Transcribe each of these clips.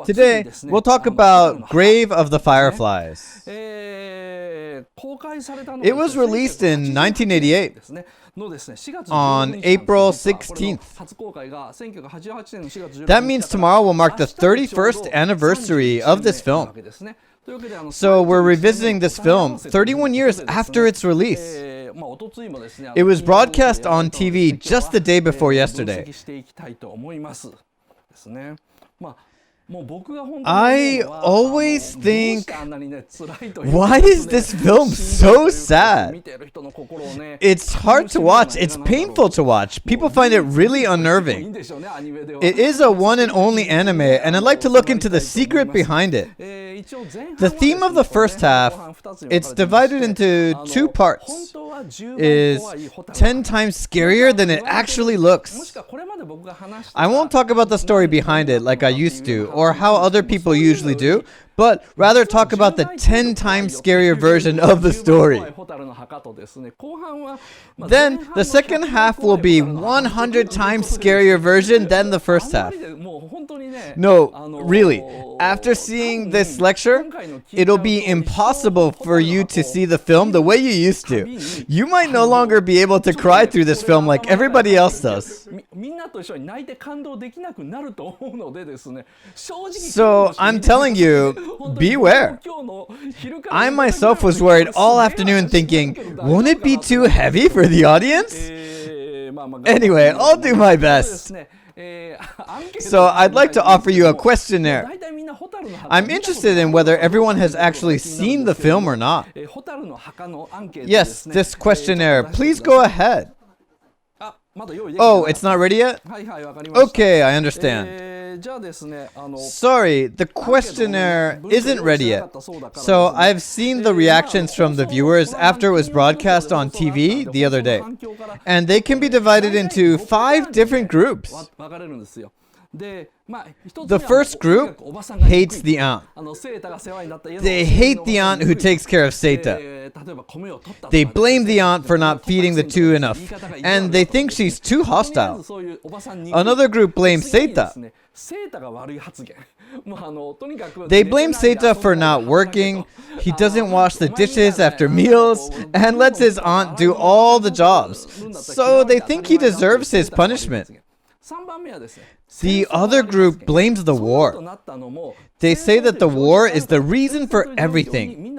Today, we'll talk about Grave of the Fireflies. It was released in 1988 on April 16th. That means tomorrow will mark the 31st anniversary of this film. So we're revisiting this film 31 years after its release. It was broadcast on TV just the day before yesterday. I always think, why is this film so sad? It's hard to watch. It's painful to watch. People find it really unnerving. It is a one and only anime, and I'd like to look into the secret behind it. The theme of the first half, it's divided into two parts, is 10 times scarier than it actually looks. I won't talk about the story behind it like I used to, or how other people usually do, but rather talk about the 10 times scarier version of the story. Then, the second half will be 100 times scarier version than the first half. No, really. After seeing this lecture, it'll be impossible for you to see the film the way you used to. You might no longer be able to cry through this film like everybody else does. So, I'm telling you, beware. I myself was worried all afternoon thinking, won't it be too heavy for the audience? Anyway, I'll do my best. So I'd like to offer you a questionnaire. I'm interested in whether everyone has actually seen the film or not. Yes, this questionnaire. Please go ahead. Oh, it's not ready yet? Okay, I understand. Sorry, the questionnaire isn't ready yet. So I've seen the reactions from the viewers after it was broadcast on TV the other day. And they can be divided into 5 different groups. The first group hates the aunt. They hate the aunt who takes care of Seita. They blame the aunt for not feeding the two enough, and they think she's too hostile. Another group blames Seita. They blame Seita for not working, he doesn't wash the dishes after meals, and lets his aunt do all the jobs. So they think he deserves his punishment. The other group blames the war. They say that the war is the reason for everything.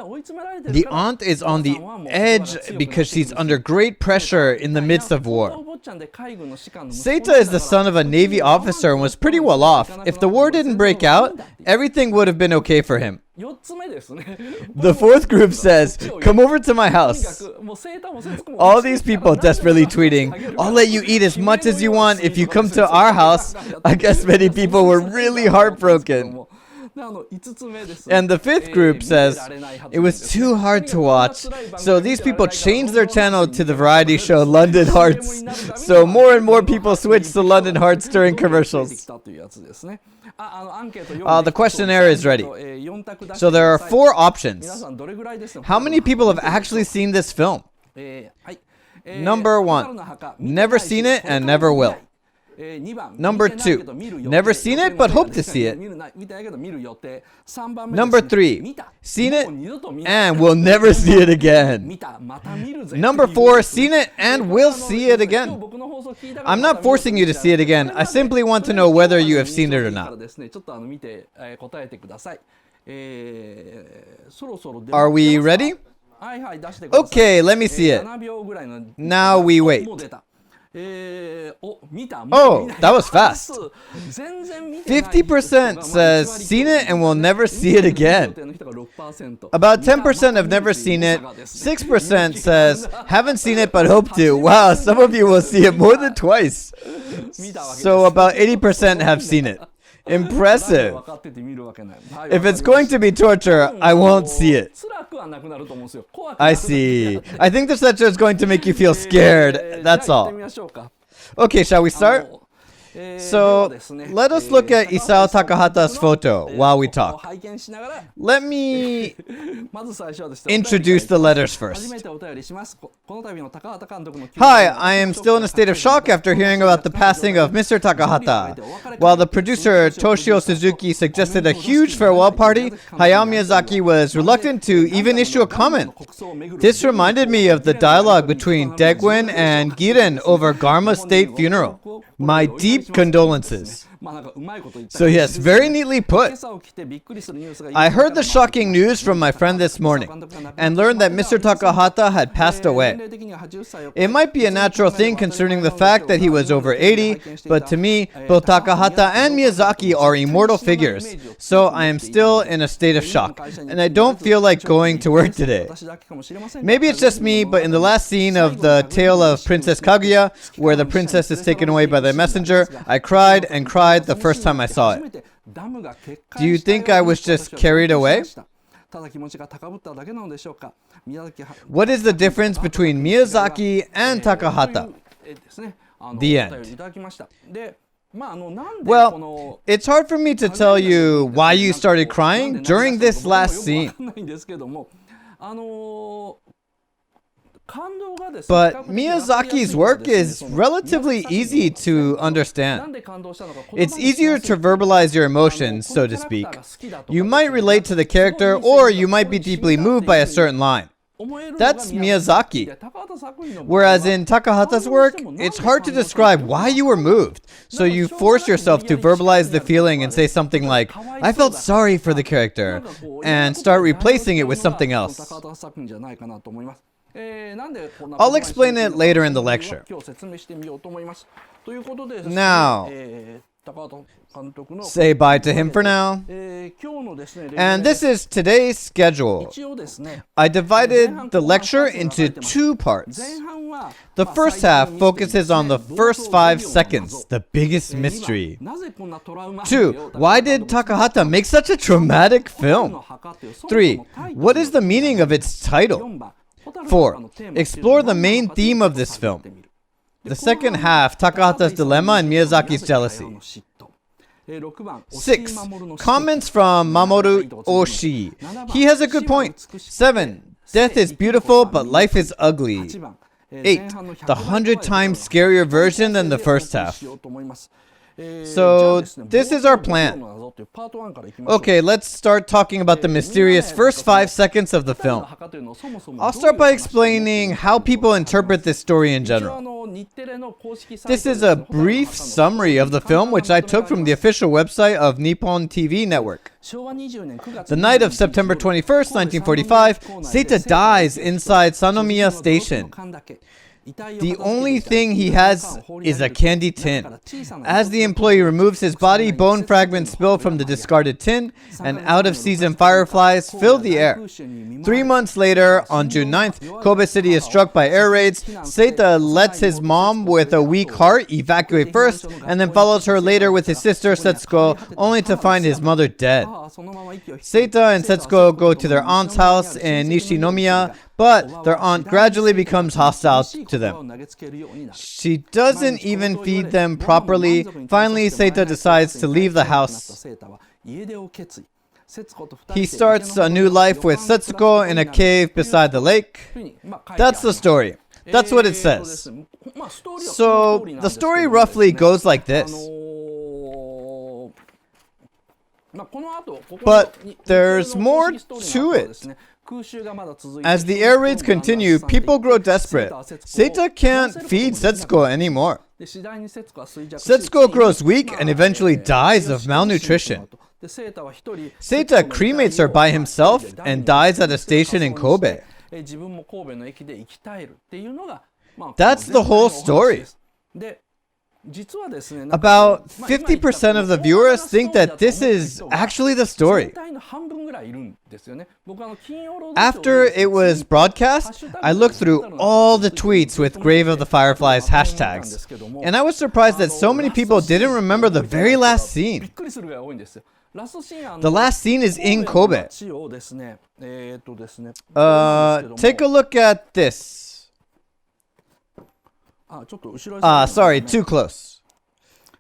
The aunt is on the edge because she's under great pressure in the midst of war. Seita is the son of a Navy officer and was pretty well off. If the war didn't break out, everything would have been okay for him. The fourth group says, come over to my house. All these people desperately tweeting, I'll let you eat as much as you want if you come to our house. I guess many people were really heartbroken. And the fifth group says, it was too hard to watch, so these people changed their channel to the variety show London Hearts. So more and more people switched to London Hearts during commercials. The questionnaire is ready. So there are 4 options. How many people have actually seen this film? Number 1, never seen it and never will. Number 2, never seen it but hope to see it. Number 3, seen it and will never see it again. Number 4, seen it and will see it again. I'm not forcing you to see it again. I simply want to know whether you have seen it or not. Are we ready? Okay, let me see it. Now we wait. Oh, that was fast. 50% says seen it and will never see it again. About 10% have never seen it. 6% says haven't seen it but hope to. Wow, some of you will see it more than twice. So about 80% have seen it. Impressive. If it's going to be torture, I won't see it. I see. I think this lecture is going to make you feel scared. That's all. Okay, shall we start? So, let us look at Isao Takahata's photo while we talk. Let me introduce the letters first. Hi, I am still in a state of shock after hearing about the passing of Mr. Takahata. While the producer Toshio Suzuki suggested a huge farewell party, Hayao Miyazaki was reluctant to even issue a comment. This reminded me of the dialogue between Degwen and Giren over Garma State funeral. My deep condolences. So yes, very neatly put. I heard the shocking news from my friend this morning and learned that Mr. Takahata had passed away. It might be a natural thing concerning the fact that he was over 80, but to me, both Takahata and Miyazaki are immortal figures, so I am still in a state of shock, and I don't feel like going to work today. Maybe it's just me, but in the last scene of the tale of Princess Kaguya, where the princess is taken away by the messenger, I cried and cried the first time I saw it. Do you think I was just carried away? What is the difference between Miyazaki and Takahata? The end. Well, it's hard for me to tell you why you started crying during this last scene. But Miyazaki's work is relatively easy to understand. It's easier to verbalize your emotions, so to speak. You might relate to the character, or you might be deeply moved by a certain line. That's Miyazaki. Whereas in Takahata's work, it's hard to describe why you were moved. So you force yourself to verbalize the feeling and say something like, I felt sorry for the character, and start replacing it with something else. I'll explain it later in the lecture. Now, say bye to him for now. And this is today's schedule. I divided the lecture into two parts. The first half focuses on the first 5 seconds, the biggest mystery. 2. Why did Takahata make such a traumatic film? 3. What is the meaning of its title? 4. Explore the main theme of this film. The second half, Takahata's dilemma and Miyazaki's jealousy. 6. Comments from Mamoru Oshii. He has a good point. 7. Death is beautiful, but life is ugly. 8. The 100 times scarier version than the first half. So, this is our plan. Okay, let's start talking about the mysterious first 5 seconds of the film. I'll start by explaining how people interpret this story in general. This is a brief summary of the film which I took from the official website of Nippon TV Network. The night of September 21st, 1945, Seita dies inside Sanomiya Station. The only thing he has is a candy tin. As the employee removes his body, bone fragments spill from the discarded tin, and out-of-season fireflies fill the air. 3 months later, on June 9th, Kobe City is struck by air raids. Seita lets his mom with a weak heart evacuate first, and then follows her later with his sister Setsuko, only to find his mother dead. Seita and Setsuko go to their aunt's house in Nishinomiya, but their aunt gradually becomes hostile to them. She doesn't even feed them properly. Finally, Seita decides to leave the house. He starts a new life with Setsuko in a cave beside the lake. That's the story. That's what it says. So, the story roughly goes like this. But there's more to it. As the air raids continue, people grow desperate. Seita can't feed Setsuko anymore. Setsuko grows weak and eventually dies of malnutrition. Seita cremates her by himself and dies at a station in Kobe. That's the whole story. About 50% of the viewers think that this is actually the story. After it was broadcast, I looked through all the tweets with Grave of the Fireflies hashtags, and I was surprised that so many people didn't remember the very last scene. The last scene is in Kobe. Take a look at this. Sorry, too close.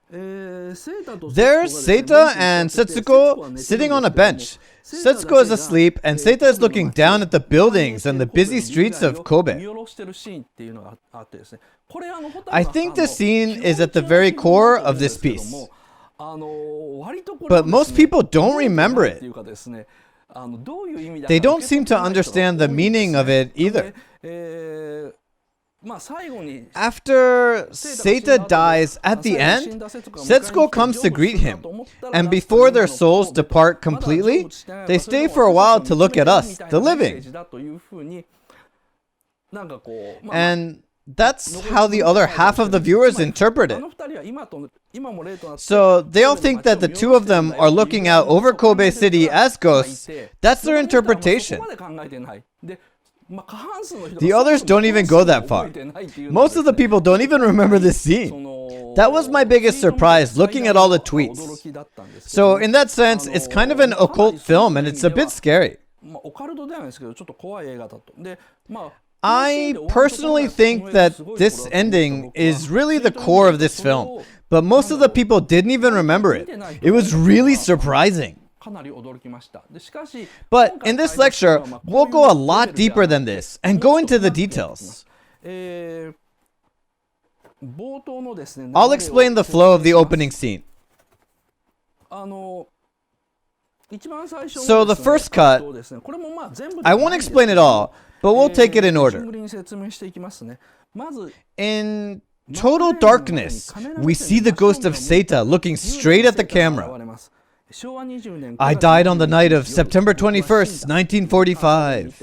There's Seita and Setsuko sitting on a bench. Setsuko is asleep, and Seita is looking down at the buildings and the busy streets of Kobe. I think the scene is at the very core of this piece. But most people don't remember it. They don't seem to understand the meaning of it either. After Seita dies at the end, Setsuko comes to greet him, and before their souls depart completely, they stay for a while to look at us, the living. And that's how the other half of the viewers interpret it. So they all think that the two of them are looking out over Kobe City as ghosts. That's their interpretation. The others don't even go that far. Most of the people don't even remember this scene. That was my biggest surprise looking at all the tweets. So in that sense, it's kind of an occult film and it's a bit scary. I personally think that this ending is really the core of this film, but most of the people didn't even remember it. It was really surprising. But in this lecture, we'll go a lot deeper than this and go into the details. I'll explain the flow of the opening scene. So the first cut, I won't explain it all, but we'll take it in order. In total darkness, we see the ghost of Seita looking straight at the camera. I died on the night of September 21st, 1945.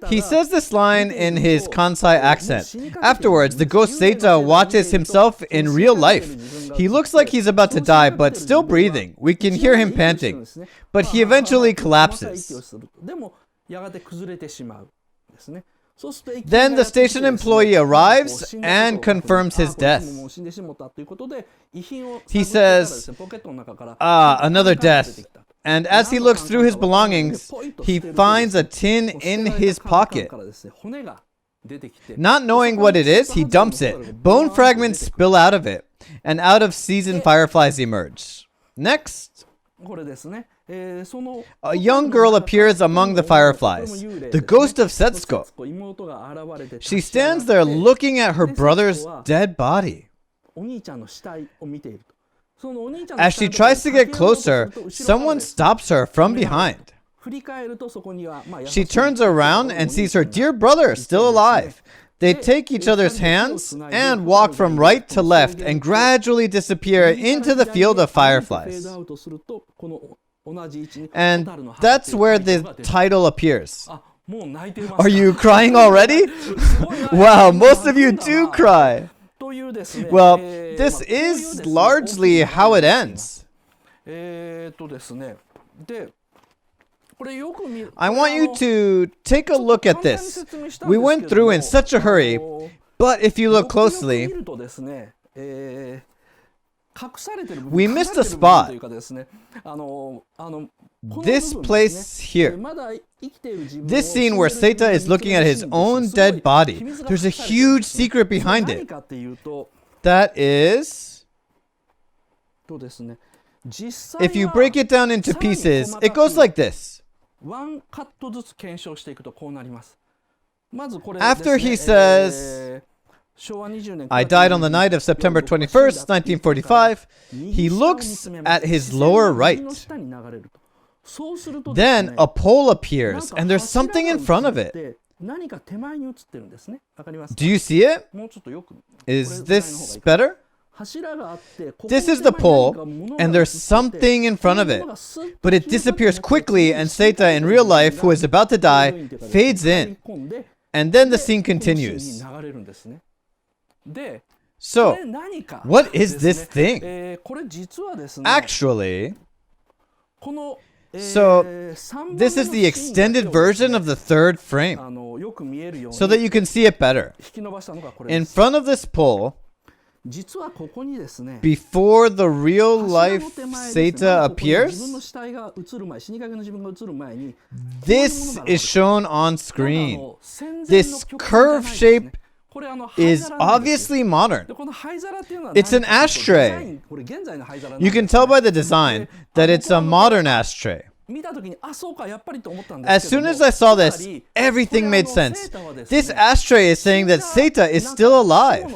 He says this line in his Kansai accent. Afterwards, the ghost Seita watches himself in real life. He looks like he's about to die, but still breathing. We can hear him panting. But he eventually collapses. Then the station employee arrives and confirms his death. He says, another death. And as he looks through his belongings, he finds a tin in his pocket. Not knowing what it is, he dumps it. Bone fragments spill out of it, and out of seasoned fireflies emerge. Next. A young girl appears among the fireflies, the ghost of Setsuko. She stands there looking at her brother's dead body. As she tries to get closer, someone stops her from behind. She turns around and sees her dear brother still alive. They take each other's hands and walk from right to left and gradually disappear into the field of fireflies. And that's where the title appears. Are you crying already? Wow, most of you do cry. Well, this is largely how it ends. I want you to take a look at this. We went through in such a hurry, but if you look closely, we missed a spot. This place here. This scene where Seita is looking at his own dead body. There's a huge secret behind it. That is, if you break it down into pieces, it goes like this. After he says, I died on the night of September 21st, 1945, he looks at his lower right. Then a pole appears, and there's something in front of it. Do you see it? Is this better? This is the pole, and there's something in front of it. But it disappears quickly, and Seita in real life, who is about to die, fades in. And then the scene continues. So, what is this thing? Actually, this is the extended version of the third frame, so that you can see it better. In front of this pole, before the real life Seita appears, this is shown on screen. This curve shape is obviously modern. It's an ashtray. You can tell by the design that it's a modern ashtray. As soon as I saw this, everything made sense. This ashtray is saying that Seita is still alive.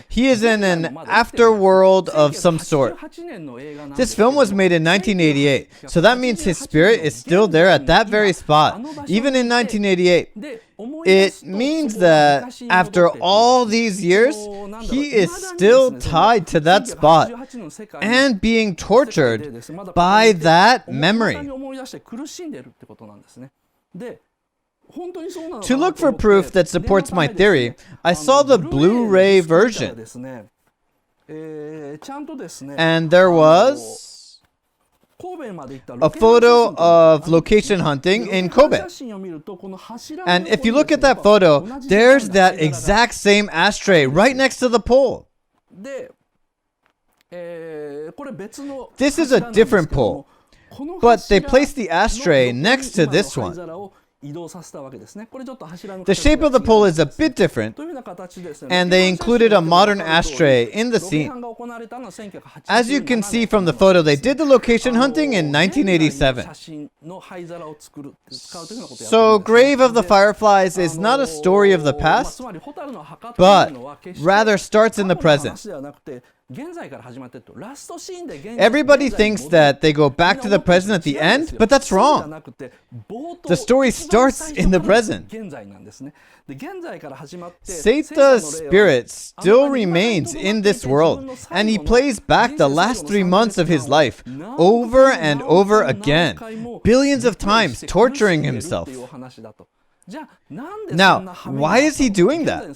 He is in an afterworld of some sort. This film was made in 1988, so that means his spirit is still there at that very spot, even in 1988. It means that after all these years, he is still tied to that spot and being tortured by that memory. To look for proof that supports my theory, I saw the Blu-ray version. And there was a photo of location hunting in Kobe. And if you look at that photo, there's that exact same ashtray right next to the pole. This is a different pole, but they placed the ashtray next to this one. The shape of the pole is a bit different, and they included a modern ashtray in the scene. As you can see from the photo, they did the location hunting in 1987. So Grave of the Fireflies is not a story of the past, but rather starts in the present. Everybody thinks that they go back to the present at the end, but that's wrong. The story starts in the present. Seita's spirit still remains in this world, and he plays back the last 3 months of his life over and over again, billions of times torturing himself. Now, why is he doing that?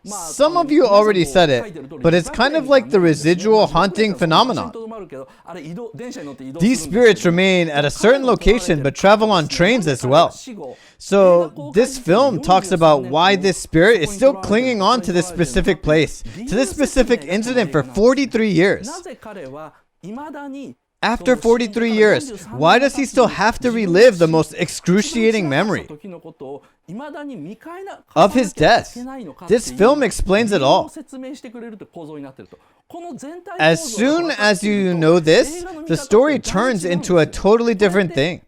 Some of you already said it, but it's kind of like the residual haunting phenomenon. These spirits remain at a certain location but travel on trains as well. So this film talks about why this spirit is still clinging on to this specific place, to this specific incident for 43 years. After 43 years, why does he still have to relive the most excruciating memory of his death? This film explains it all. As soon as you know this, the story turns into a totally different thing.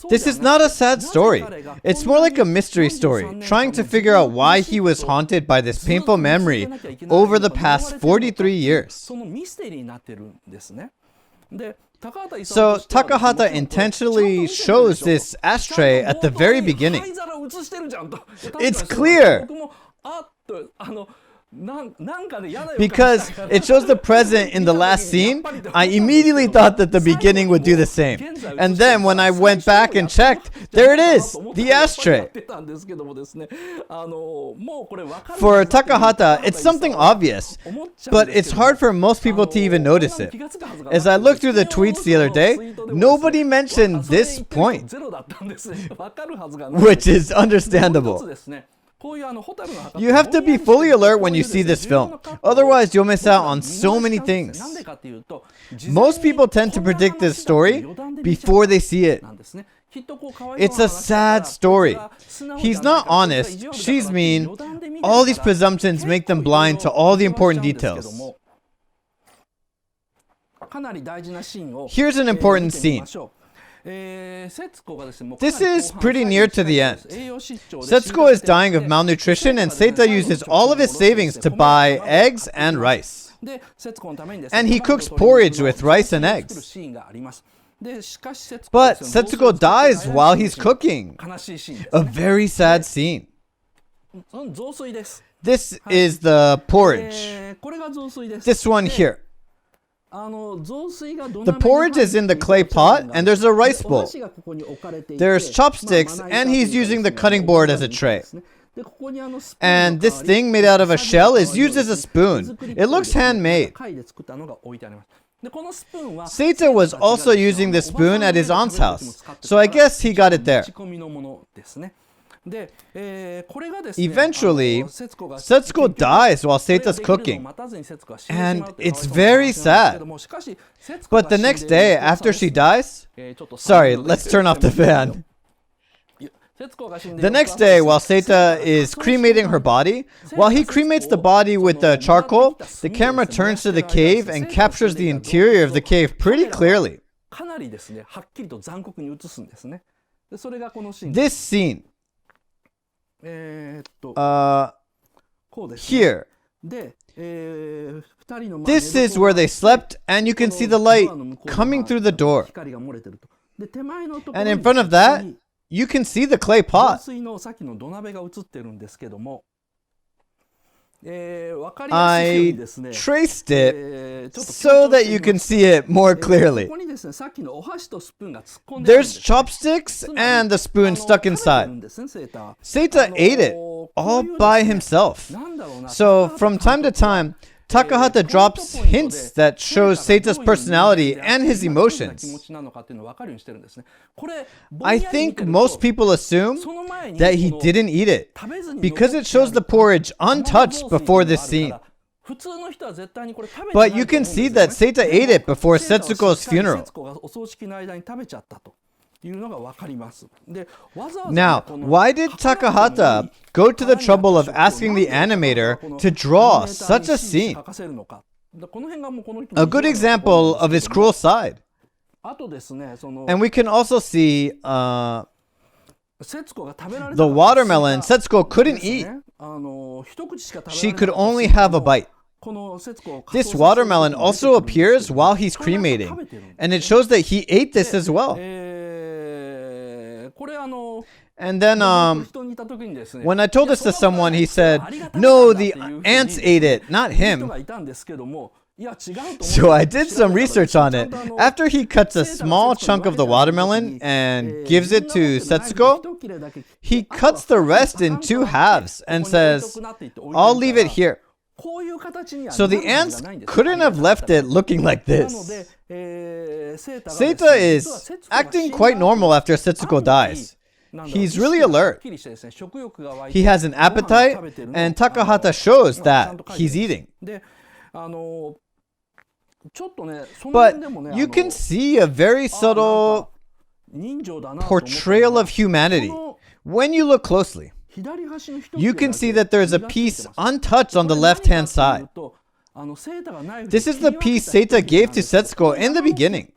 This is not a sad story. It's more like a mystery story, trying to figure out why he was haunted by this painful memory over the past 43 years. So Takahata intentionally shows this ashtray at the very beginning. It's clear! Because it shows the present in the last scene, I immediately thought that the beginning would do the same. And then when I went back and checked, there it is, the ashtray. For Takahata, it's something obvious, but it's hard for most people to even notice it. As I looked through the tweets the other day, nobody mentioned this point, which is understandable. You have to be fully alert when you see this film, otherwise you'll miss out on so many things. Most people tend to predict this story before they see it. It's a sad story. He's not honest, she's mean. All these presumptions make them blind to all the important details. Here's an important scene. This is pretty near to the end. Setsuko is dying of malnutrition and Seita uses all of his savings to buy eggs and rice. And he cooks porridge with rice and eggs. But Setsuko dies while he's cooking. A very sad scene. This is the porridge. This one here. The porridge is in the clay pot and there's a rice bowl. There's chopsticks and he's using the cutting board as a tray. And this thing made out of a shell is used as a spoon. It looks handmade. Seita was also using this spoon at his aunt's house, so I guess he got it there. Eventually, Setsuko dies while Seita's cooking, and it's very sad. But the next day, after she dies... Sorry, let's turn off the fan. The next day, while Seita is cremating her body, while he cremates the body with the charcoal, the camera turns to the cave and captures the interior of the cave pretty clearly. This scene, here, this is where they slept, and you can see the light coming through the door. And in front of that, you can see the clay pot. I traced it so that you can see it more clearly. There's chopsticks and the spoon stuck inside. Seita ate it all by himself. So from time to time, Takahata drops hints that shows Seita's personality and his emotions. I think most people assume that he didn't eat it because it shows the porridge untouched before this scene. But you can see that Seita ate it before Setsuko's funeral. Now, why did Takahata go to the trouble of asking the animator to draw such a scene? A good example of his cruel side. And we can also see the watermelon Setsuko couldn't eat. She could only have a bite. This watermelon also appears while he's cremating, and it shows that he ate this as well. And then when I told this to someone, he said, no, the ants ate it, not him. So I did some research on it. After he cuts a small chunk of the watermelon and gives it to Setsuko, he cuts the rest in 2 halves and says, I'll leave it here. So the ants couldn't have left it looking like this. Seita is acting quite normal after Setsuko dies. He's really alert. He has an appetite, and Takahata shows that he's eating. But you can see a very subtle portrayal of humanity when you look closely. You can see that there's a piece untouched on the left-hand side. This is the piece Seita gave to Setsuko in the beginning.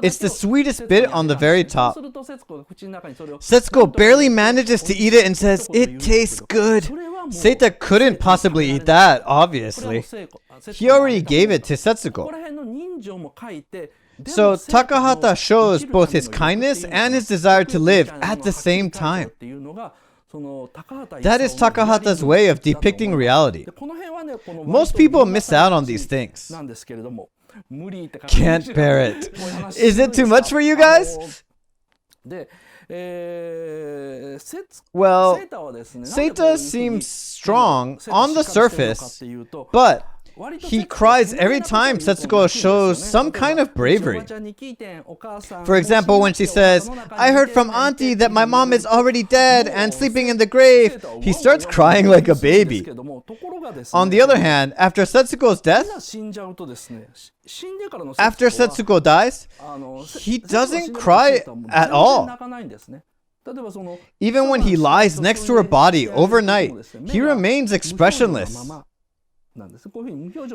It's the sweetest bit on the very top. Setsuko barely manages to eat it and says, it tastes good. Seita couldn't possibly eat that, obviously. He already gave it to Setsuko. So Takahata shows both his kindness and his desire to live at the same time. That is Takahata's way of depicting reality. Most people miss out on these things. Can't bear it. Is it too much for you guys? Well, Seita seems strong on the surface, but he cries every time Setsuko shows some kind of bravery. For example, when she says, I heard from Auntie that my mom is already dead and sleeping in the grave, he starts crying like a baby. On the other hand, after Setsuko's death, after Setsuko dies, he doesn't cry at all. Even when he lies next to her body overnight, he remains expressionless.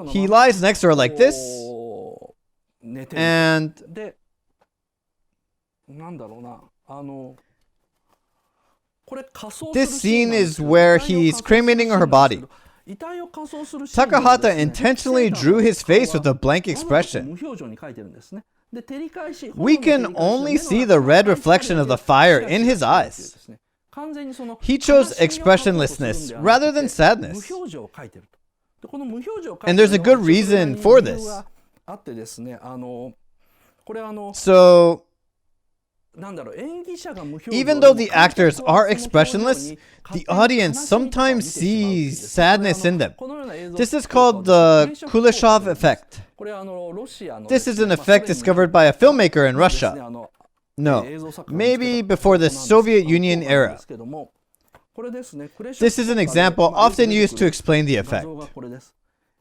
He lies next to her like this, and this scene is where he's cremating her body. Takahata intentionally drew his face with a blank expression. We can only see the red reflection of the fire in his eyes. He chose expressionlessness rather than sadness. And there's a good reason for this. So, even though the actors are expressionless, the audience sometimes sees sadness in them. This is called the Kuleshov Effect. This is an effect discovered by a filmmaker in Russia. No, maybe before the Soviet Union era. This is an example often used to explain the effect.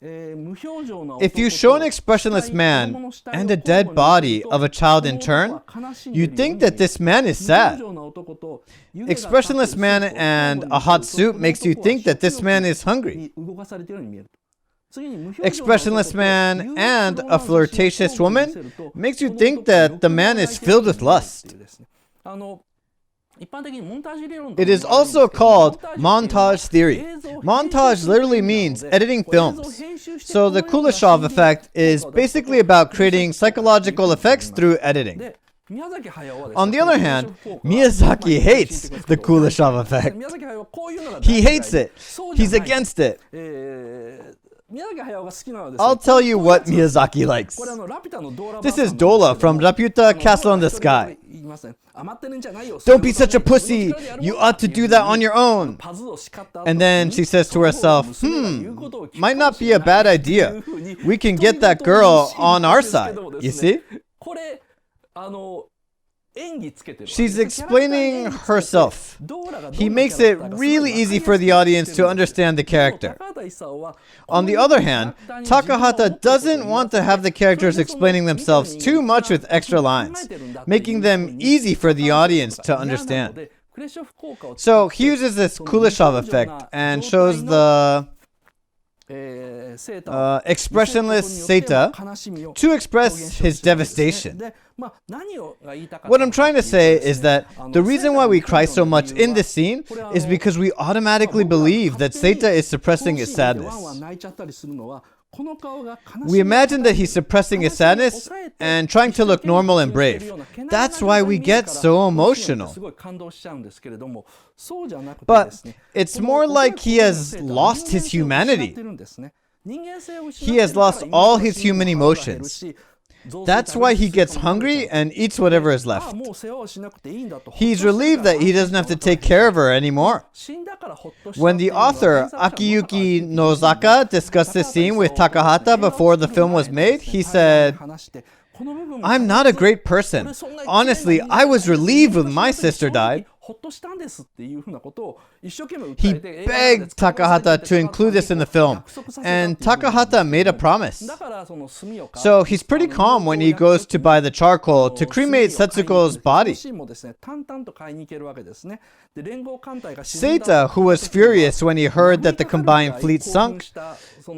If you show an expressionless man and a dead body of a child in turn, you'd think that this man is sad. Expressionless man and a hot soup makes you think that this man is hungry. Expressionless man and a flirtatious woman makes you think that the man is filled with lust. It is also called montage theory. Montage literally means editing films. So the Kuleshov effect is basically about creating psychological effects through editing. On the other hand, Miyazaki hates the Kuleshov effect. He hates it. He's against it. I'll tell you what Miyazaki likes. This is Dola from Laputa Castle in the Sky. Don't be such a pussy. You ought to do that on your own. And then she says to herself, might not be a bad idea. We can get that girl on our side. You see? She's explaining herself. He makes it really easy for the audience to understand the character. On the other hand, Takahata doesn't want to have the characters explaining themselves too much with extra lines, making them easy for the audience to understand. So he uses this Kuleshov effect and shows the expressionless Seita to express his devastation. What I'm trying to say is that the reason why we cry so much in this scene is because we automatically believe that Seita is suppressing his sadness. We imagine that he's suppressing his sadness and trying to look normal and brave. That's why we get so emotional. But it's more like he has lost his humanity. He has lost all his human emotions. That's why he gets hungry and eats whatever is left. He's relieved that he doesn't have to take care of her anymore. When the author Akiyuki Nozaka discussed this scene with Takahata before the film was made, he said, "I'm not a great person. Honestly, I was relieved when my sister died." He begged Takahata to include this in the film, and Takahata made a promise. So he's pretty calm when he goes to buy the charcoal to cremate Setsuko's body. Seita, who was furious when he heard that the combined fleet sunk,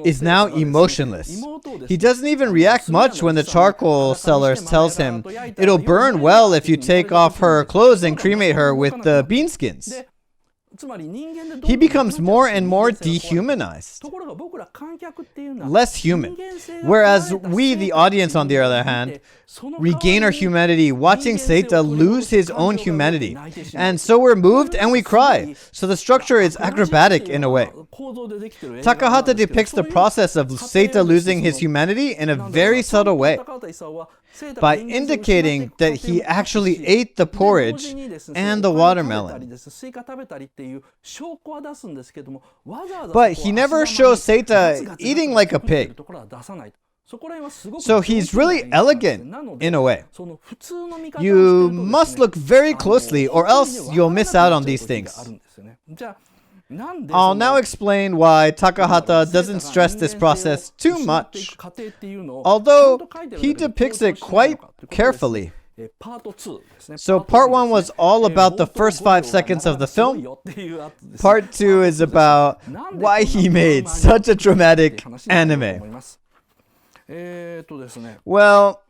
is now emotionless. He doesn't even react much when the charcoal seller tells him, "It'll burn well if you take off her clothes and cremate her with the bean skins." He becomes more and more dehumanized, less human. Whereas we, the audience, on the other hand, regain our humanity watching Seita lose his own humanity. And so we're moved and we cry. So the structure is acrobatic in a way. Takahata depicts the process of Seita losing his humanity in a very subtle way, by indicating that he actually ate the porridge and the watermelon. But he never shows Seita eating like a pig. So he's really elegant in a way. You must look very closely or else you'll miss out on these things. I'll now explain why Takahata doesn't stress this process too much, although he depicts it quite carefully. So part 1 was all about the first 5 seconds of the film. Part 2 is about why he made such a dramatic anime. Well,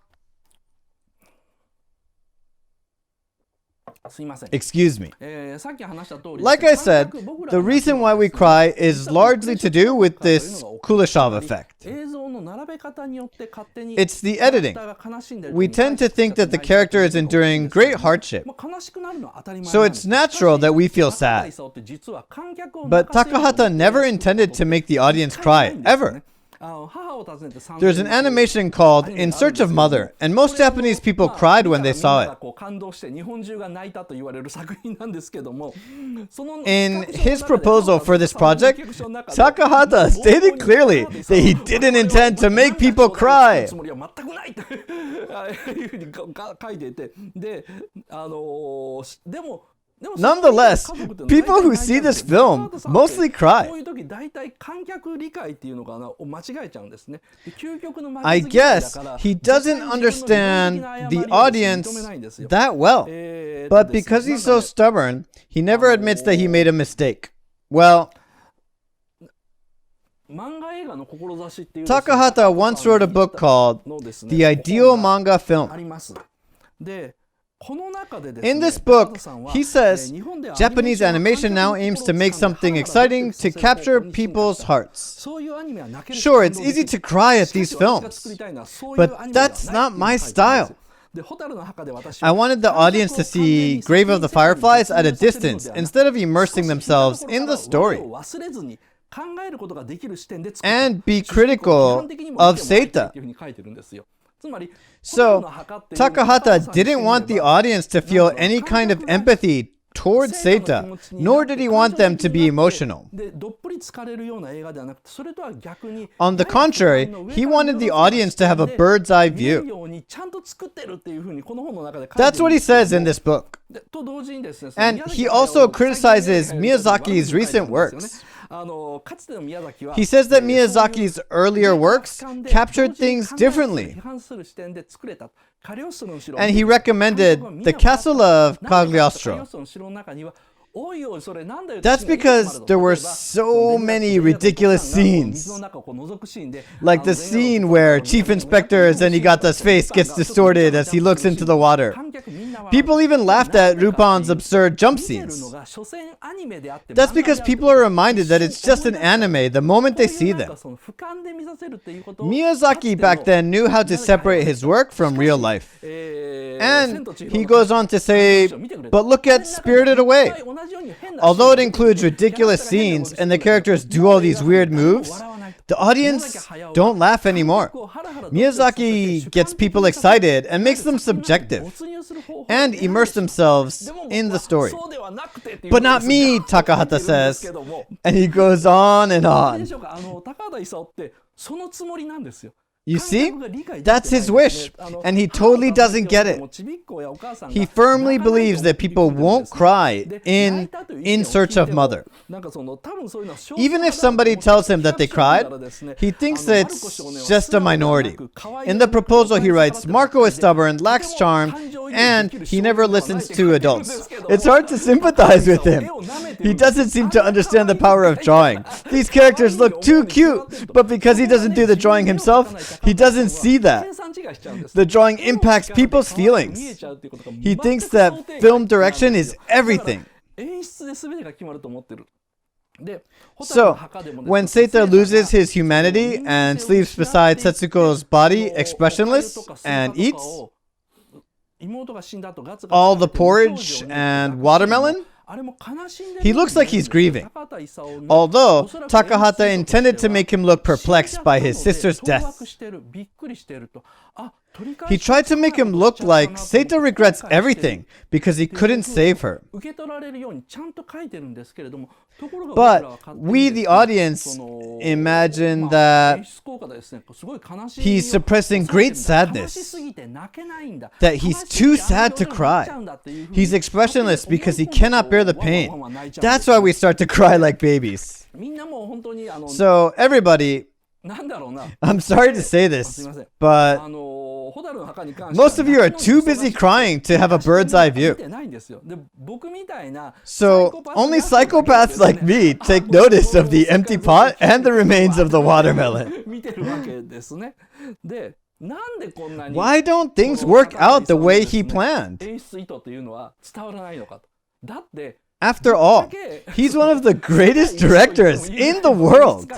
excuse me. Like I said, the reason why we cry is largely to do with this Kuleshov effect. It's the editing. We tend to think that the character is enduring great hardship, so it's natural that we feel sad. But Takahata never intended to make the audience cry, ever. There's an animation called In Search of Mother, and most Japanese people cried when they saw it. In his proposal for this project, Takahata stated clearly that he didn't intend to make people cry. Nonetheless, people who see this film mostly cry. I guess he doesn't understand the audience that well. But because he's so stubborn, he never admits that he made a mistake. Well, Takahata once wrote a book called The Ideal Manga Film. In this book, he says, Japanese animation now aims to make something exciting to capture people's hearts. Sure, it's easy to cry at these films, but that's not my style. I wanted the audience to see Grave of the Fireflies at a distance instead of immersing themselves in the story. And be critical of Seita. So, Takahata didn't want the audience to feel any kind of empathy towards Seita, nor did he want them to be emotional. On the contrary, he wanted the audience to have a bird's eye view. That's what he says in this book. And he also criticizes Miyazaki's recent works. He says that Miyazaki's earlier works captured things differently. And he recommended The Castle of Cagliostro. That's because there were so many ridiculous scenes. Like the scene where Chief Inspector Zenigata's face gets distorted as he looks into the water. People even laughed at Rupan's absurd jump scenes. That's because people are reminded that it's just an anime the moment they see them. Miyazaki back then knew how to separate his work from real life. And he goes on to say, but look at Spirited Away. Although it includes ridiculous scenes and the characters do all these weird moves, the audience don't laugh anymore. Miyazaki gets people excited and makes them subjective and immerse themselves in the story. But not me, Takahata says. And he goes on and on. You see? That's his wish, and he totally doesn't get it. He firmly believes that people won't cry in Search of Mother. Even if somebody tells him that they cried, he thinks that it's just a minority. In the proposal he writes, Marco is stubborn, lacks charm, and he never listens to adults. It's hard to sympathize with him. He doesn't seem to understand the power of drawing. These characters look too cute, but because he doesn't do the drawing himself, he doesn't see that. The drawing impacts people's feelings. He thinks that film direction is everything. So, when Seita loses his humanity and sleeps beside Setsuko's body expressionless and eats all the porridge and watermelon, he looks like he's grieving. Although Takahata intended to make him look perplexed by his sister's death. He tried to make him look like Seita regrets everything because he couldn't save her. But we, the audience, imagine that he's suppressing great sadness, that he's too sad to cry. He's expressionless because he cannot bear the pain. That's why we start to cry like babies. So everybody, I'm sorry to say this, but most of you are too busy crying to have a bird's eye view. So only psychopaths like me take notice of the empty pot and the remains of the watermelon. Why don't things work out the way he planned? After all, he's one of the greatest directors in the world.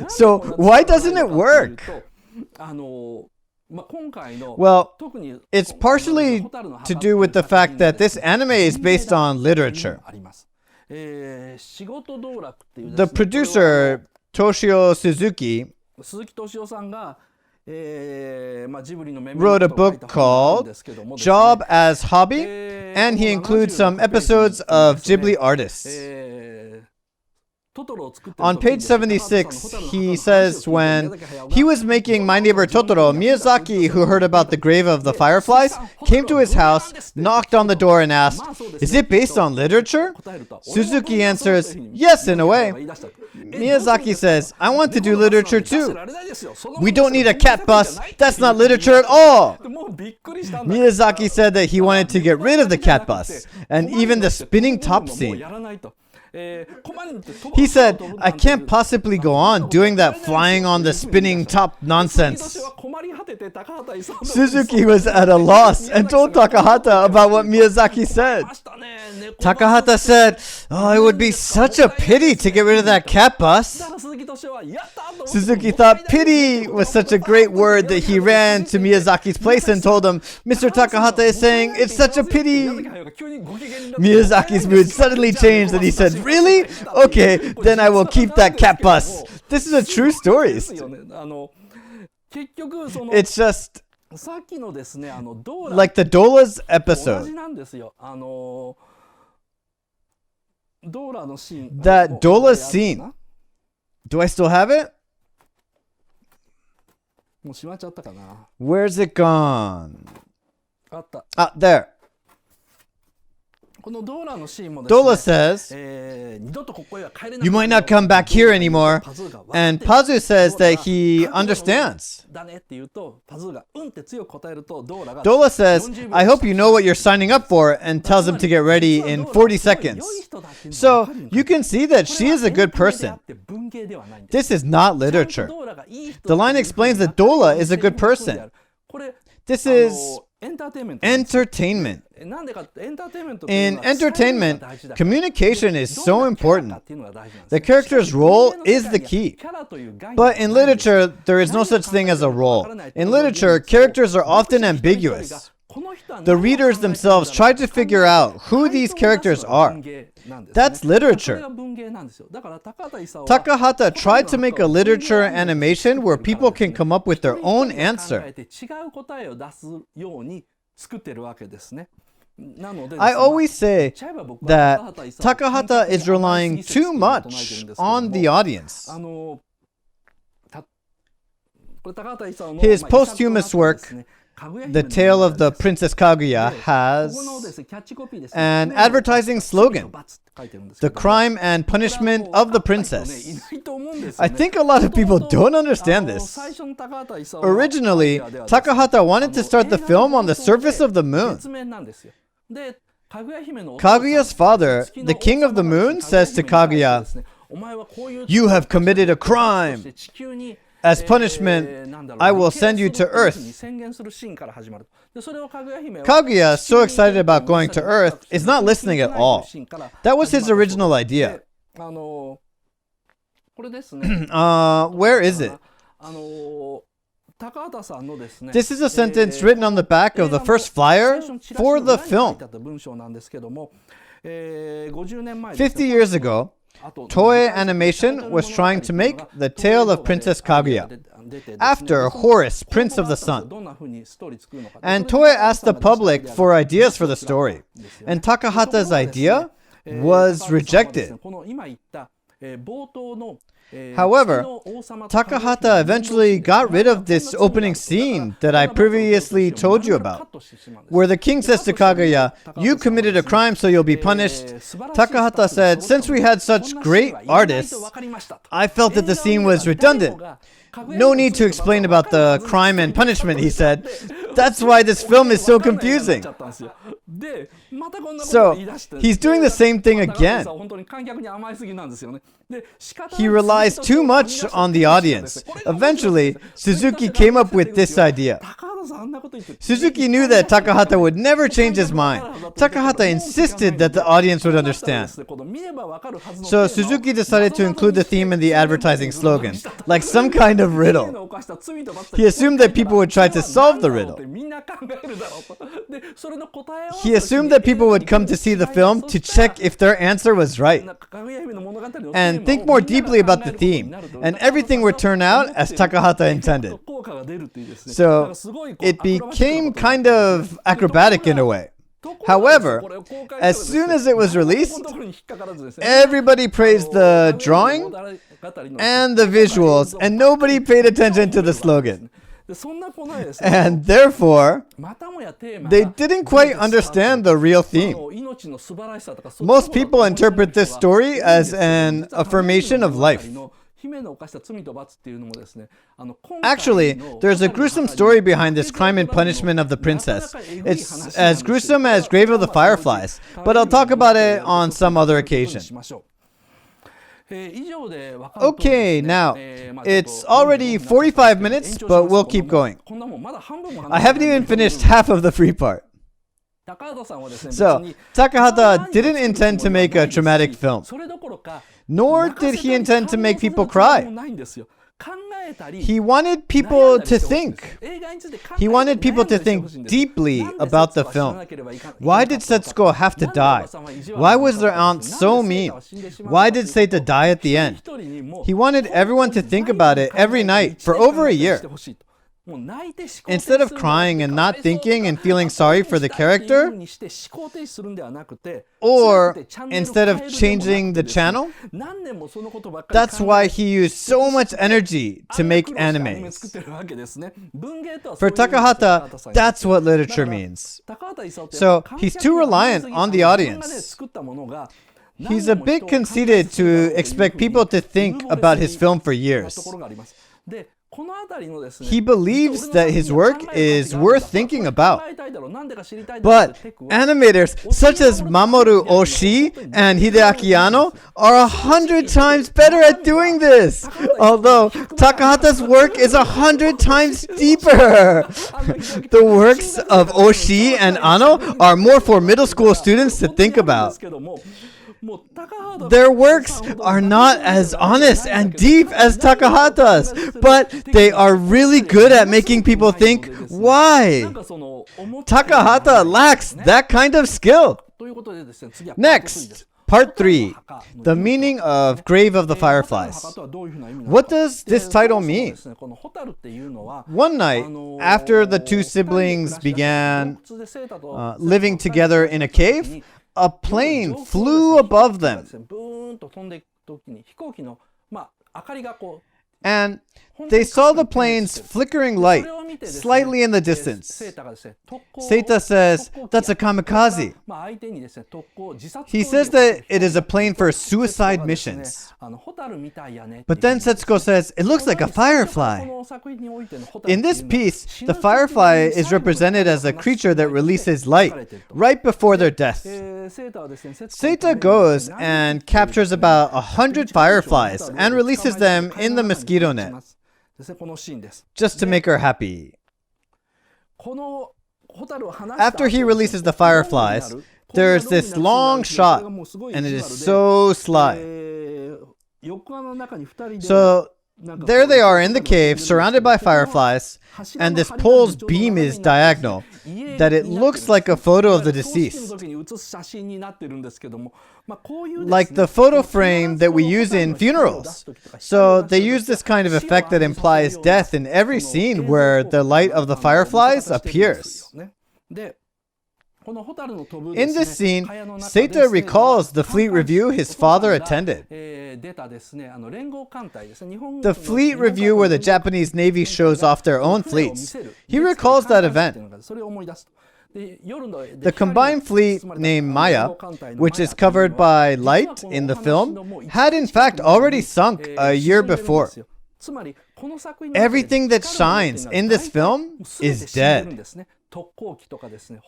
So why doesn't it work? Well, it's partially to do with the fact that this anime is based on literature. The producer, Toshio Suzuki, wrote a book called Job as Hobby, and he includes some episodes of Ghibli artists. On page 76, he says when he was making My Neighbor Totoro, Miyazaki, who heard about the grave of the Fireflies, came to his house, knocked on the door and asked, "Is it based on literature?" Suzuki answers, "Yes, in a way." Miyazaki says, "I want to do literature too." "We don't need a cat bus. That's not literature at all." Miyazaki said that he wanted to get rid of the cat bus and even the spinning top scene. He said, "I can't possibly go on doing that flying on the spinning top nonsense." Suzuki was at a loss and told Takahata about what Miyazaki said. Takahata said, "Oh, it would be such a pity to get rid of that cat bus." Suzuki thought pity was such a great word that he ran to Miyazaki's place and told him, "Mr. Takahata is saying it's such a pity." Miyazaki's mood suddenly changed and he said, "Really? Okay, then I will keep that cat bus." This is a true story. It's just like the Dola's episode. That Dola's scene. Do I still have it? Where's it gone? Ah, there. Dola says, "You might not come back here anymore." And Pazu says that he understands. Dola says, "I hope you know what you're signing up for," and tells him to get ready in 40 seconds. So you can see that she is a good person. This is not literature. The line explains that Dola is a good person. This is entertainment. In entertainment, communication is so important. The character's role is the key. But in literature, there is no such thing as a role. In literature, characters are often ambiguous. The readers themselves try to figure out who these characters are. That's literature. Takahata tried to make a literature animation where people can come up with their own answer. I always say that Takahata is relying too much on the audience. His posthumous work, The Tale of the Princess Kaguya, has an advertising slogan: "The crime and punishment of the princess." I think a lot of people don't understand this. Originally, Takahata wanted to start the film on the surface of the moon. Kaguya's father, the king of the moon, says to Kaguya, "You have committed a crime. As punishment, I will send you to Earth." Kaguya, so excited about going to Earth, is not listening at all. That was his original idea. Where is it? This is a sentence written on the back of the first flyer for the film. 50 years ago, Toei Animation was trying to make The Tale of Princess Kaguya after Horus, Prince of the Sun. And Toei asked the public for ideas for the story. And Takahata's idea was rejected. However, Takahata eventually got rid of this opening scene that I previously told you about, where the king says to Kaguya, "You committed a crime, so you'll be punished." Takahata said, "Since we had such great artists, I felt that the scene was redundant. No need to explain about the crime and punishment," he said. "That's why this film is so confusing." So, he's doing the same thing again. He relies too much on the audience. Eventually, Suzuki came up with this idea. Suzuki knew that Takahata would never change his mind. Takahata insisted that the audience would understand. So Suzuki decided to include the theme in the advertising slogan, like some kind of riddle. He assumed that people would try to solve the riddle. He assumed that people would come to see the film to check if their answer was right and think more deeply about the theme, and everything would turn out as Takahata intended. So it became kind of acrobatic in a way. However, as soon as it was released, everybody praised the drawing and the visuals, and nobody paid attention to the slogan. And therefore, they didn't quite understand the real theme. Most people interpret this story as an affirmation of life. Actually, there's a gruesome story behind this crime and punishment of the princess. It's as gruesome as Grave of the Fireflies, but I'll talk about it on some other occasion. Okay, now, it's already 45 minutes, but we'll keep going. I haven't even finished half of the free part. So, Takahata didn't intend to make a traumatic film, nor did he intend to make people cry. He wanted people to think. He wanted people to think deeply about the film. Why did Setsuko have to die? Why was their aunt so mean? Why did Seita die at the end? He wanted everyone to think about it every night for over a year. Instead of crying and not thinking and feeling sorry for the character, or instead of changing the channel, that's why he used so much energy to make animes. For Takahata, that's what literature means. So he's too reliant on the audience. He's a bit conceited to expect people to think about his film for years. He believes that his work is worth thinking about. But animators such as Mamoru Oshii and Hideaki Anno are 100 times better at doing this. Although Takahata's work is 100 times deeper. The works of Oshii and Anno are more for middle school students to think about. Their works are not as honest and deep as Takahata's, but they are really good at making people think, why? Takahata lacks that kind of skill. Next, part 3, the meaning of Grave of the Fireflies. What does this title mean? One night, after the two siblings began living together in a cave, a plane flew above them. And they saw the plane's flickering light slightly in the distance. Seita says, that's a kamikaze. He says that it is a plane for suicide missions. But then Setsuko says, it looks like a firefly. In this piece, the firefly is represented as a creature that releases light right before their death. Seita goes and captures about 100 fireflies and releases them in the mosquito net, just to make her happy. After he releases the fireflies, there's this long shot, and it is so sly. So there they are in the cave, surrounded by fireflies, and this pole's beam is diagonal, that it looks like a photo of the deceased. Like the photo frame that we use in funerals. So they use this kind of effect that implies death in every scene where the light of the fireflies appears. In this scene, Seita recalls the fleet review his father attended. The fleet review where the Japanese Navy shows off their own fleets. He recalls that event. The combined fleet named Maya, which is covered by light in the film, had in fact already sunk a year before. Everything that shines in this film is dead.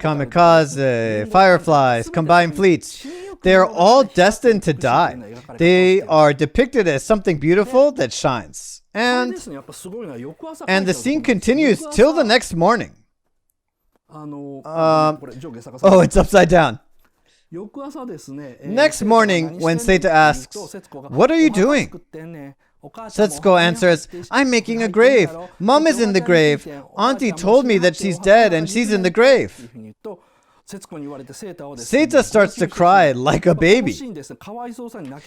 Kamikaze, fireflies, combined fleets, they are all destined to die. They are depicted as something beautiful that shines. And the scene continues till the next morning. Oh, it's upside down. Next morning, when Seita asks, "What are you doing?" Setsuko answers, "I'm making a grave. Mom is in the grave. Auntie told me that she's dead and she's in the grave." Seita starts to cry like a baby.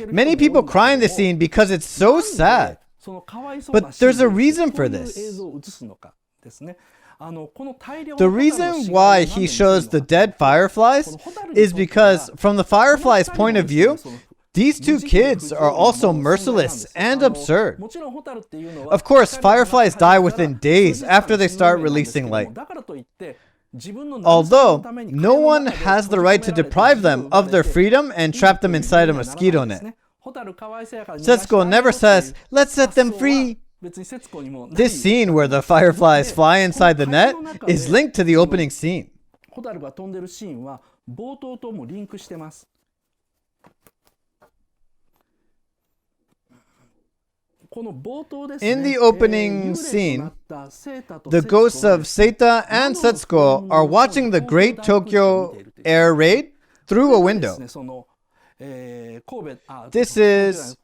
Many people cry in the scene because it's so sad. But there's a reason for this. The reason why he shows the dead fireflies is because, from the fireflies' point of view, these two kids are also merciless and absurd. Of course, fireflies die within days after they start releasing light. Although, no one has the right to deprive them of their freedom and trap them inside a mosquito net. Setsuko never says, "Let's set them free." This scene where the fireflies fly inside the net is linked to the opening scene. In the opening scene, the ghosts of Seita and Setsuko are watching the Great Tokyo Air Raid through a window. This is...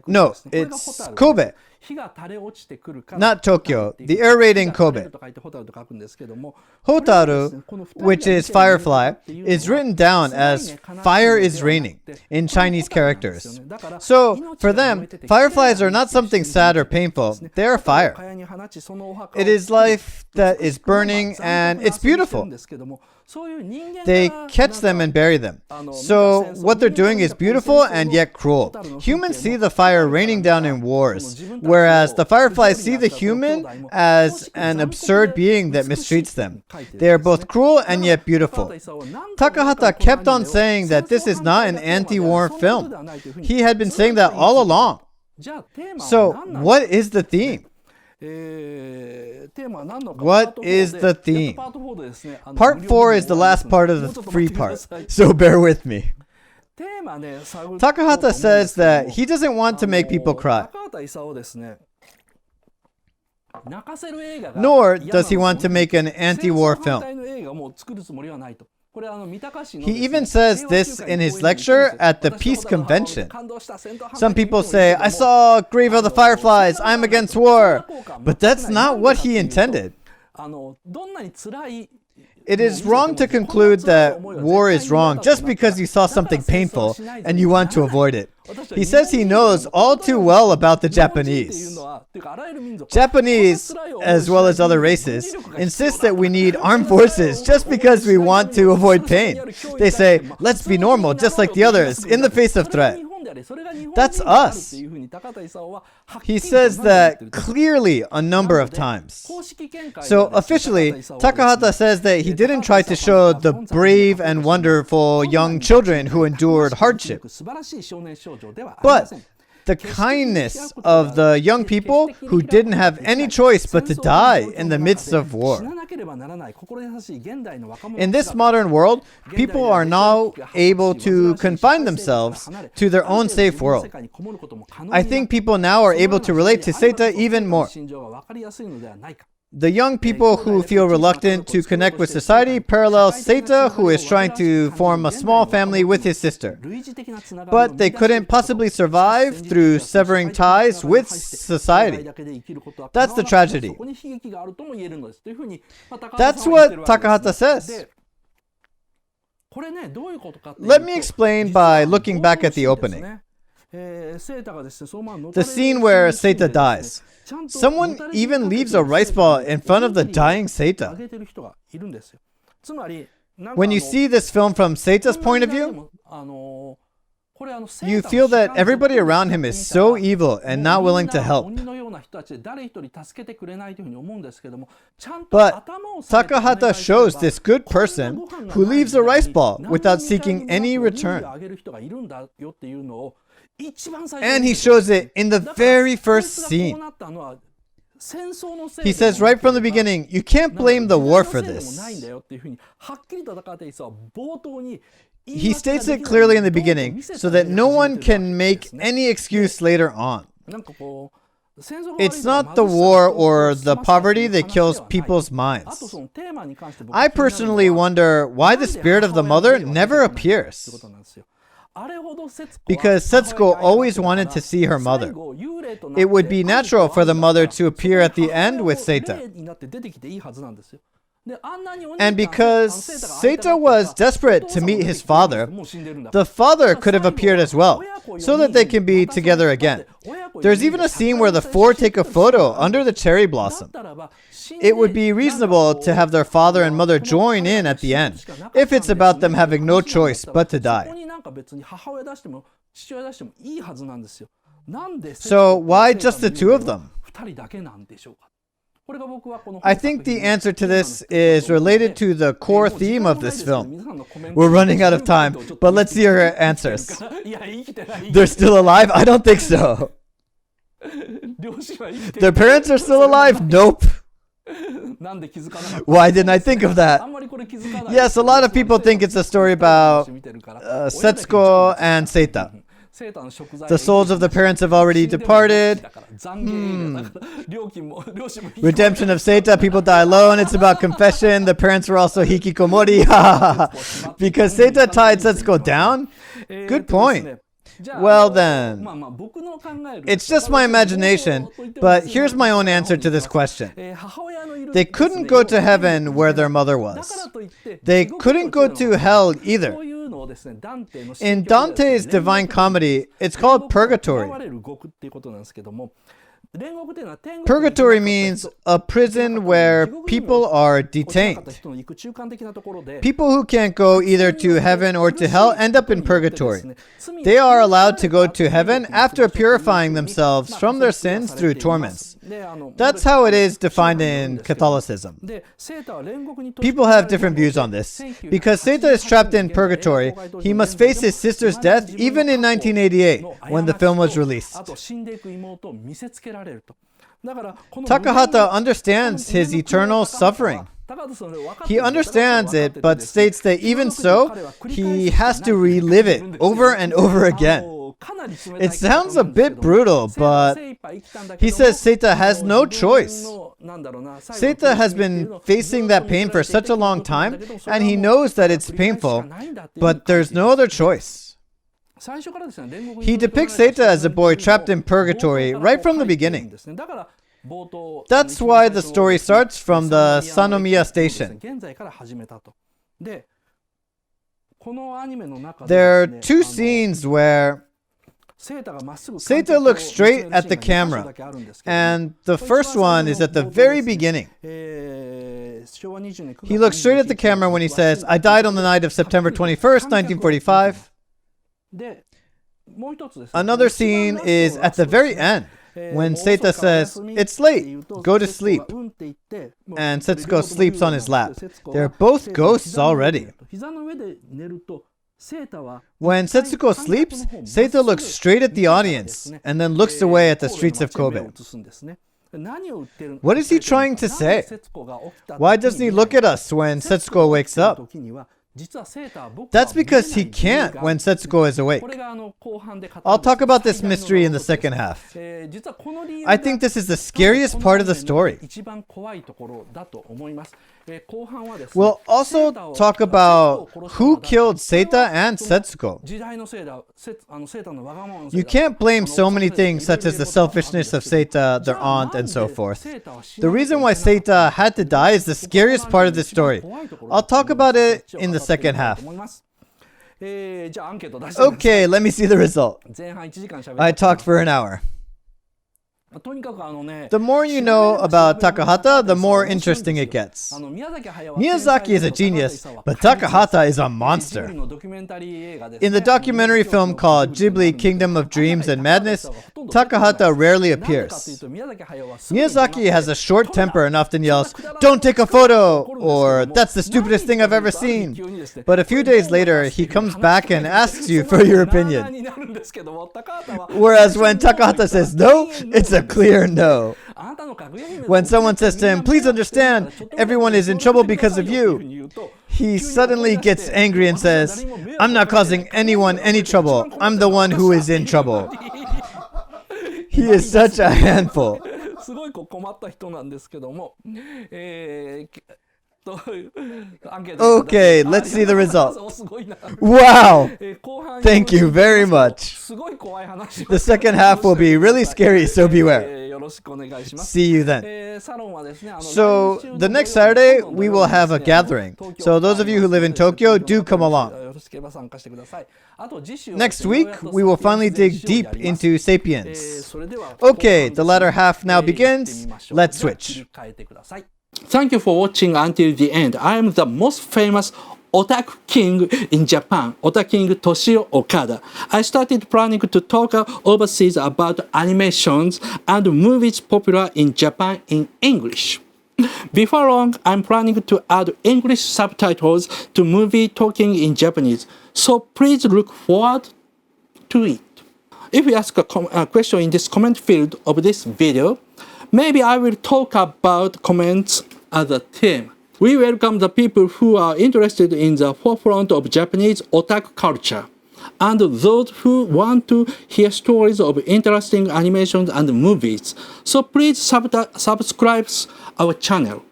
No, it's Kobe. Not Tokyo, the air raid in Kobe. Hotaru, which is firefly, is written down as fire is raining in Chinese characters. So, for them, fireflies are not something sad or painful, they are fire. It is life that is burning and it's beautiful. They catch them and bury them. So what they're doing is beautiful and yet cruel. Humans see the fire raining down in wars, whereas the fireflies see the human as an absurd being that mistreats them. They are both cruel and yet beautiful. Takahata kept on saying that this is not an anti-war film. He had been saying that all along. So what is the theme? What is the theme? Part 4 is the last part of the free part, so bear with me. Takahata says that he doesn't want to make people cry. Nor does he want to make an anti-war film. He even says this in his lecture at the Peace Convention. Some people say, "I saw Grave of the Fireflies, I'm against war." But that's not what he intended. It is wrong to conclude that war is wrong just because you saw something painful and you want to avoid it. He says he knows all too well about the Japanese. Japanese, as well as other races, insist that we need armed forces just because we want to avoid pain. They say, "Let's be normal just like the others in the face of threat." That's us. He says that clearly a number of times. So officially, Takahata says that he didn't try to show the brave and wonderful young children who endured hardship, but the kindness of the young people who didn't have any choice but to die in the midst of war. In this modern world, people are now able to confine themselves to their own safe world. I think people now are able to relate to Seita even more. The young people who feel reluctant to connect with society parallel Seita, who is trying to form a small family with his sister. But they couldn't possibly survive through severing ties with society. That's the tragedy. That's what Takahata says. Let me explain by looking back at the opening. The scene where Seita dies. Someone even leaves a rice ball in front of the dying Seita. When you see this film from Seita's point of view, you feel that everybody around him is so evil and not willing to help. But Takahata shows this good person who leaves a rice ball without seeking any return. And he shows it in the very first scene. He says right from the beginning, you can't blame the war for this. He states it clearly in the beginning so that no one can make any excuse later on. It's not the war or the poverty that kills people's minds. I personally wonder why the spirit of the mother never appears. Because Setsuko always wanted to see her mother. It would be natural for the mother to appear at the end with Seita. And because Seita was desperate to meet his father, the father could have appeared as well, so that they can be together again. There's even a scene where the four take a photo under the cherry blossom. It would be reasonable to have their father and mother join in at the end, if it's about them having no choice but to die. So why just the two of them? I think the answer to this is related to the core theme of this film. We're running out of time, but let's see your answers. They're still alive? I don't think so. Their parents are still alive? Nope. Why didn't I think of that? Yes, a lot of people think it's a story about Setsuko and Seita. The souls of the parents have already departed. Redemption of Seita, people die alone. It's about confession. The parents were also hikikomori. Because Seita tied Setsuko down? Good point. Well then, it's just my imagination, but here's my own answer to this question. They couldn't go to heaven where their mother was. They couldn't go to hell either. In Dante's Divine Comedy, it's called purgatory. Purgatory means a prison where people are detained. People who can't go either to heaven or to hell end up in purgatory. They are allowed to go to heaven after purifying themselves from their sins through torments. That's how it is defined in Catholicism. People have different views on this. Because Seita is trapped in purgatory, he must face his sister's death even in 1988 when the film was released. Takahata understands his eternal suffering. He understands it, but states that even so, he has to relive it over and over again. It sounds a bit brutal, but he says Seita has no choice. Seita has been facing that pain for such a long time, and he knows that it's painful, but there's no other choice. He depicts Seita as a boy trapped in purgatory right from the beginning. That's why the story starts from the Sanomiya station. There are two scenes where Seita looks straight at the camera, and the first one is at the very beginning. He looks straight at the camera when he says, "I died on the night of September 21st, 1945. Another scene is at the very end, when Seita says, "It's late, go to sleep," and Setsuko sleeps on his lap. They're both ghosts already. When Setsuko sleeps, Seita looks straight at the audience and then looks away at the streets of Kobe. What is he trying to say? Why doesn't he look at us when Setsuko wakes up? That's because he can't when Setsuko is awake. I'll talk about this mystery in the second half. I think this is the scariest part of the story. We'll also talk about who killed Seita and Setsuko. You can't blame so many things such as the selfishness of Seita, their aunt, and so forth. The reason why Seita had to die is the scariest part of the story. I'll talk about it in the second half. Okay, let me see the result. I talked for an hour. The more you know about Takahata, the more interesting it gets. Miyazaki is a genius, but Takahata is a monster. In the documentary film called Ghibli Kingdom of Dreams and Madness, Takahata rarely appears. Miyazaki has a short temper and often yells, "Don't take a photo!" or "That's the stupidest thing I've ever seen." But a few days later, he comes back and asks you for your opinion. Whereas when Takahata says no, it's a clear no. When someone says to him, "Please understand, everyone is in trouble because of you," he suddenly gets angry and says, "I'm not causing anyone any trouble. I'm the one who is in trouble." He is such a handful. Okay, let's see the result. Wow! Thank you very much. The second half will be really scary, so beware. See you then. So the next Saturday, we will have a gathering. So those of you who live in Tokyo, do come along. Next week, we will finally dig deep into Sapiens. Okay, the latter half now begins. Let's switch. Thank you for watching until the end. I am the most famous Otaku King in Japan, Otaking Toshio Okada. I started planning to talk overseas about animations and movies popular in Japan in English. Before long, I'm planning to add English subtitles to movie talking in Japanese, so please look forward to it. If you ask a question in this comment field of this video, maybe I will talk about comments as a theme. We welcome the people who are interested in the forefront of Japanese otaku culture, and those who want to hear stories of interesting animations and movies. So please subscribe our channel.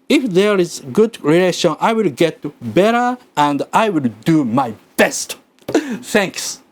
If there is good relation, I will get better and I will do my best. Thanks.